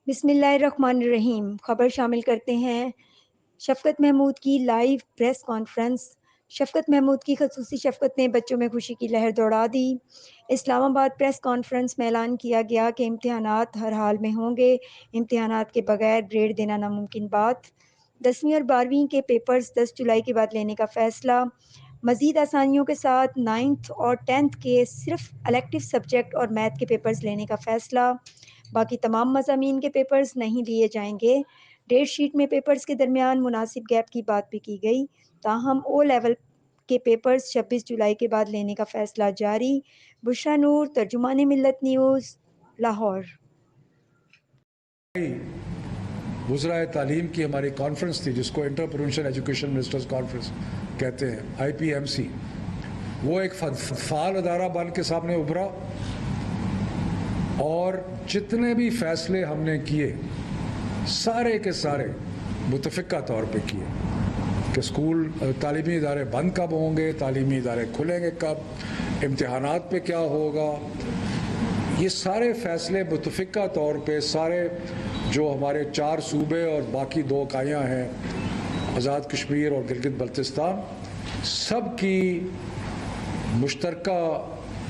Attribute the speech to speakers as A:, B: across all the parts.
A: بسم اللہ الرحمن الرحیم۔ خبر شامل کرتے ہیں شفقت محمود کی لائیو پریس کانفرنس۔ شفقت محمود کی خصوصی شفقت نے بچوں میں خوشی کی لہر دوڑا دی۔ اسلام آباد پریس کانفرنس میں اعلان کیا گیا کہ امتحانات ہر حال میں ہوں گے، امتحانات کے بغیر گریڈ دینا ناممکن بات۔ 10ویں اور 12ویں کے پیپرز 10 جولائی کے بعد لینے کا فیصلہ۔ مزید آسانیوں کے ساتھ 9th اور 10th کے صرف الیکٹیو سبجیکٹ اور میتھ کے پیپرز لینے کا فیصلہ۔ باقی تمام مضامین کے پیپرز نہیں لیے جائیں گے۔ ڈیٹ شیٹ میں پیپرز کے درمیان مناسب گیپ کی بات بھی کی گئی، تاہم او لیول کے پیپرز 26 جولائی کے بعد لینے کا فیصلہ جاری۔ بشرا نور، ترجمان ملت نیوز، لاہور۔
B: وزرائے تعلیم کی ہماری کانفرنس تھی جس کو انٹرپرینیورشپ ایجوکیشن منسٹرز کانفرنس کہتے ہیں، IPMC۔ وہ ایک فعال ادارہ بن کے سامنے ابھرا اور جتنے بھی فیصلے ہم نے کیے سارے کے سارے متفقہ طور پہ کیے کہ اسکول تعلیمی ادارے بند کب ہوں گے، تعلیمی ادارے کھلیں گے کب، امتحانات پہ کیا ہوگا۔ یہ سارے فیصلے متفقہ طور پہ سارے جو ہمارے 4 صوبے اور باقی 2 اکائیاں ہیں آزاد کشمیر اور گلگت بلتستان، سب کی مشترکہ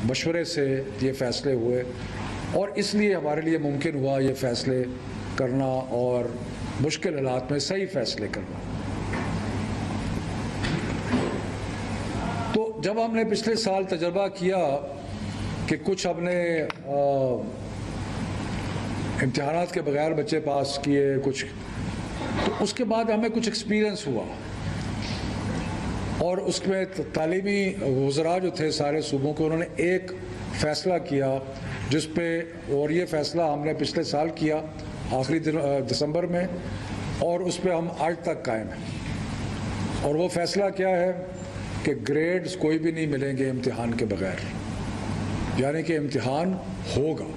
B: مشورے سے یہ فیصلے ہوئے، اور اس لیے ہمارے لیے ممکن ہوا یہ فیصلے کرنا اور مشکل حالات میں صحیح فیصلے کرنا۔ تو جب ہم نے پچھلے سال تجربہ کیا کہ کچھ ہم نے امتحانات کے بغیر بچے پاس کیے کچھ، تو اس کے بعد ہمیں کچھ ایکسپیرئنس ہوا، اور اس میں تعلیمی وزراء جو تھے سارے صوبوں کے، انہوں نے ایک فیصلہ کیا جس پہ، اور یہ فیصلہ ہم نے پچھلے سال کیا آخری دسمبر میں، اور اس پہ ہم آج تک قائم ہیں۔ اور وہ فیصلہ کیا ہے کہ گریڈز کوئی بھی نہیں ملیں گے امتحان کے بغیر، یعنی کہ امتحان ہوگا،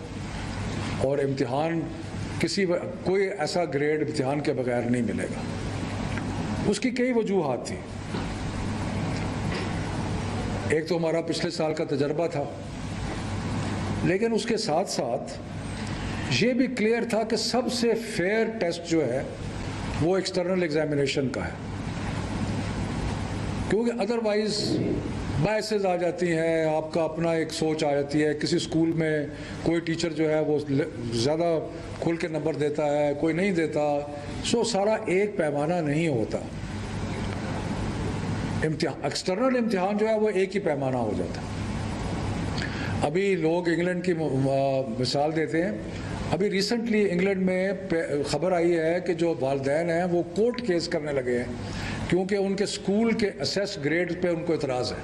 B: اور امتحان کوئی ایسا گریڈ امتحان کے بغیر نہیں ملے گا۔ اس کی کئی وجوہات تھیں۔ ایک تو ہمارا پچھلے سال کا تجربہ تھا، لیکن اس کے ساتھ ساتھ یہ بھی کلیئر تھا کہ سب سے فیئر ٹیسٹ جو ہے وہ ایکسٹرنل ایگزامینیشن کا ہے، کیونکہ ادروائز بائسز آ جاتی ہیں، آپ کا اپنا ایک سوچ آ جاتی ہے۔ کسی اسکول میں کوئی ٹیچر جو ہے وہ زیادہ کھل کے نمبر دیتا ہے، کوئی نہیں دیتا، سارا ایک پیمانہ نہیں ہوتا۔ ایکسٹرنل امتحان جو ہے وہ ایک ہی پیمانہ ہو جاتا ہے۔ ابھی لوگ انگلینڈ کی مثال دیتے ہیں، ابھی ریسنٹلی انگلینڈ میں خبر آئی ہے کہ جو والدین ہیں وہ کورٹ کیس کرنے لگے ہیں کیونکہ ان کے اسکول کے اسیس گریڈ پہ ان کو اعتراض ہے،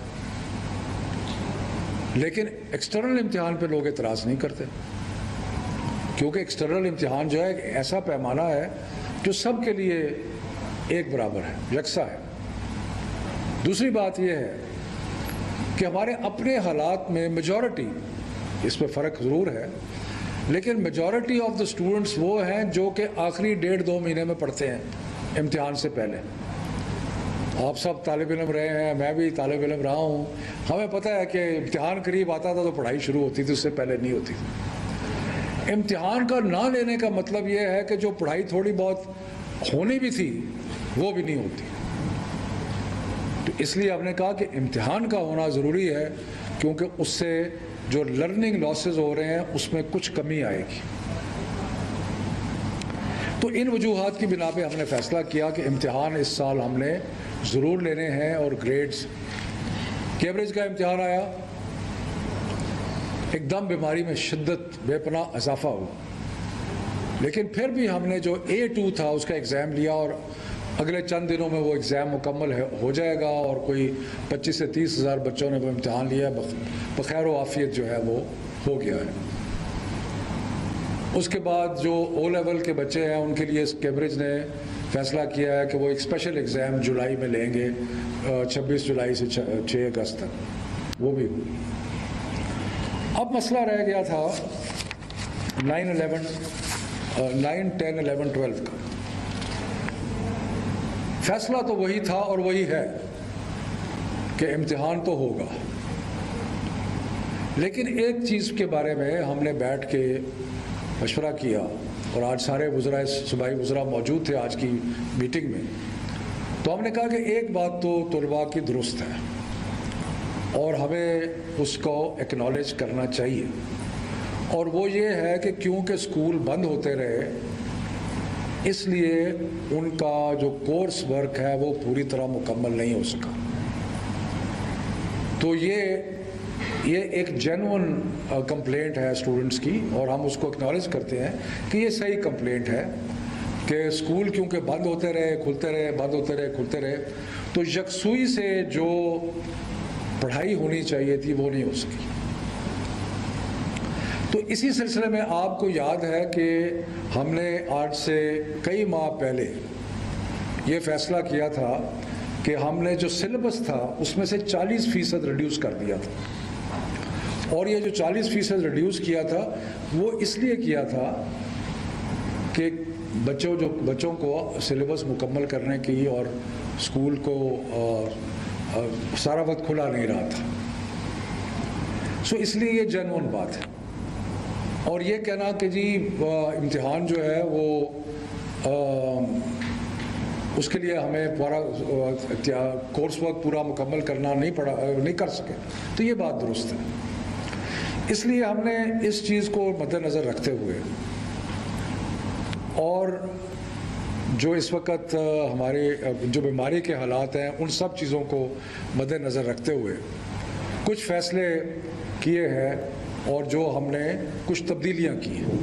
B: لیکن ایکسٹرنل امتحان پہ لوگ اعتراض نہیں کرتے، کیونکہ ایکسٹرنل امتحان جو ہے ایک ایسا پیمانہ ہے جو سب کے لیے ایک برابر ہے، یکساں ہے۔ دوسری بات یہ ہے کہ ہمارے اپنے حالات میں میجورٹی، اس میں فرق ضرور ہے، لیکن میجورٹی آف دا اسٹوڈنٹس وہ ہیں جو کہ آخری 1.5-2 مہینے میں پڑھتے ہیں امتحان سے پہلے۔ آپ سب طالب علم رہے ہیں، میں بھی طالب علم رہا ہوں، ہمیں پتہ ہے کہ امتحان قریب آتا تھا تو پڑھائی شروع ہوتی تھی، اس سے پہلے نہیں ہوتی تھی۔ امتحان کا نہ لینے کا مطلب یہ ہے کہ جو پڑھائی تھوڑی بہت ہونی بھی تھی وہ بھی نہیں ہوتی۔ تو اس لیے ہم نے کہا کہ امتحان کا ہونا ضروری ہے، کیونکہ اس سے جو لرننگ لاسز ہو رہے ہیں اس میں کچھ کمی آئے گی۔ تو ان وجوہات کی بنا پہ ہم نے فیصلہ کیا کہ امتحان اس سال ہم نے ضرور لینے ہیں، اور گریڈز کیمبرج کا امتحان آیا، ایک دم بیماری میں شدت بے پناہ اضافہ ہوا، لیکن پھر بھی ہم نے جو A2 تھا اس کا ایگزام لیا، اور اگلے چند دنوں میں وہ ایگزام مکمل ہو جائے گا، اور کوئی 25 سے 30 ہزار بچوں نے وہ امتحان لیا، بخیر و عافیت جو ہے وہ ہو گیا ہے۔ اس کے بعد جو او لیول کے بچے ہیں ان کے لیے کیمبرج نے فیصلہ کیا ہے کہ وہ ایک اسپیشل ایگزام جولائی میں لیں گے، 26 جولائی سے 6 اگست تک، وہ بھی ہوئی۔ اب مسئلہ رہ گیا تھا 9, 10, 11, 12 کا۔ فیصلہ تو وہی تھا اور وہی ہے کہ امتحان تو ہوگا، لیکن ایک چیز کے بارے میں ہم نے بیٹھ کے مشورہ کیا اور آج سارے وزراء صوبائی وزراء موجود تھے آج کی میٹنگ میں، تو ہم نے کہا کہ ایک بات تو طلباء کی درست ہے اور ہمیں اس کو ایکنالج کرنا چاہیے، اور وہ یہ ہے کہ کیونکہ اسکول بند ہوتے رہے اس لیے ان کا جو کورس ورک ہے وہ پوری طرح مکمل نہیں ہو سکا. تو یہ ایک جینون کمپلینٹ ہے اسٹوڈنٹس کی، اور ہم اس کو اکنالج کرتے ہیں کہ یہ صحیح کمپلینٹ ہے کہ اسکول کیونکہ بند ہوتے رہے کھلتے رہے بند ہوتے رہے کھلتے رہے تو یکسوئی سے جو پڑھائی ہونی چاہیے تھی وہ نہیں ہو سکی. تو اسی سلسلے میں آپ کو یاد ہے کہ ہم نے آج سے کئی ماہ پہلے یہ فیصلہ کیا تھا کہ ہم نے جو سلیبس تھا اس میں سے 40% ریڈیوس کر دیا تھا، اور یہ جو 40% ریڈیوس کیا تھا وہ اس لیے کیا تھا کہ بچوں کو سلیبس مکمل کرنے کی اور اسکول کو سارا وقت کھلا نہیں رہا تھا. سو اس لیے یہ جینون بات ہے. اور یہ کہنا کہ جی امتحان جو ہے وہ اس کے لیے ہمیں پورا کورس ورک پورا مکمل کرنا نہیں کر سکے، تو یہ بات درست ہے. اس لیے ہم نے اس چیز کو مد نظر رکھتے ہوئے اور جو اس وقت ہمارے جو بیماری کے حالات ہیں ان سب چیزوں کو مد نظر رکھتے ہوئے کچھ فیصلے کیے ہیں، اور جو ہم نے کچھ تبدیلیاں کی ہیں.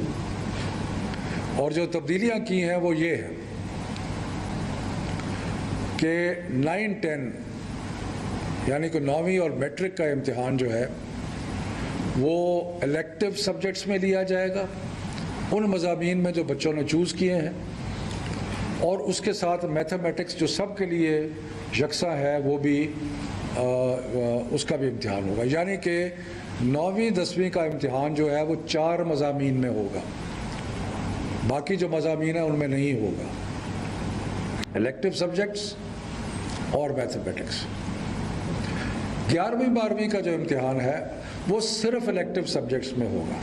B: اور جو تبدیلیاں کی ہیں وہ یہ ہے کہ 9-10 یعنی کہ 9ویں اور میٹرک کا امتحان جو ہے وہ الیکٹیو سبجیکٹس میں لیا جائے گا، ان مضامین میں جو بچوں نے چوز کیے ہیں، اور اس کے ساتھ میتھمیٹکس جو سب کے لیے یکساں ہے وہ بھی اس کا بھی امتحان ہوگا. یعنی کہ 9ویں 10ویں کا امتحان جو ہے وہ 4 مضامین میں ہوگا، باقی جو مضامین ہیں ان میں نہیں ہوگا. الیکٹیو سبجیکٹس اور میتھمیٹکس. 11ویں 12ویں کا جو امتحان ہے وہ صرف الیکٹیو سبجیکٹس میں ہوگا.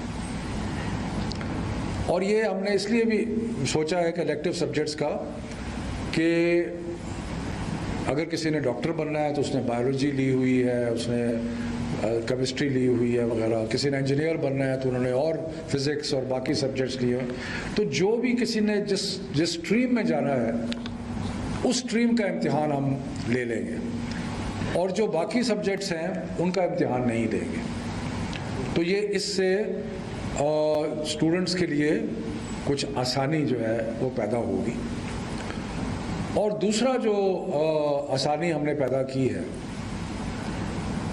B: اور یہ ہم نے اس لیے بھی سوچا ہے کہ الیکٹیو سبجیکٹس کا کہ اگر کسی نے ڈاکٹر بننا ہے تو اس نے بایولوجی لی ہوئی ہے، اس نے کیمسٹری لی ہوئی ہے وغیرہ، کسی نے انجینئر بننا ہے تو انہوں نے اور فزکس اور باقی سبجیکٹس لیے. تو جو بھی کسی نے جس اسٹریم میں جانا ہے اس اسٹریم کا امتحان ہم لے لیں گے، اور جو باقی سبجیکٹس ہیں ان کا امتحان نہیں لیں گے. تو یہ اس سے اسٹوڈنٹس کے لیے کچھ آسانی جو ہے وہ پیدا ہوگی. اور دوسرا جو آسانی ہم نے پیدا کی ہے،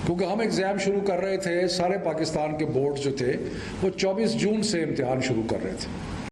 B: کیونکہ ہم ایگزام شروع کر رہے تھے، سارے پاکستان کے بورڈ جو تھے وہ 24 جون سے امتحان شروع کر رہے تھے،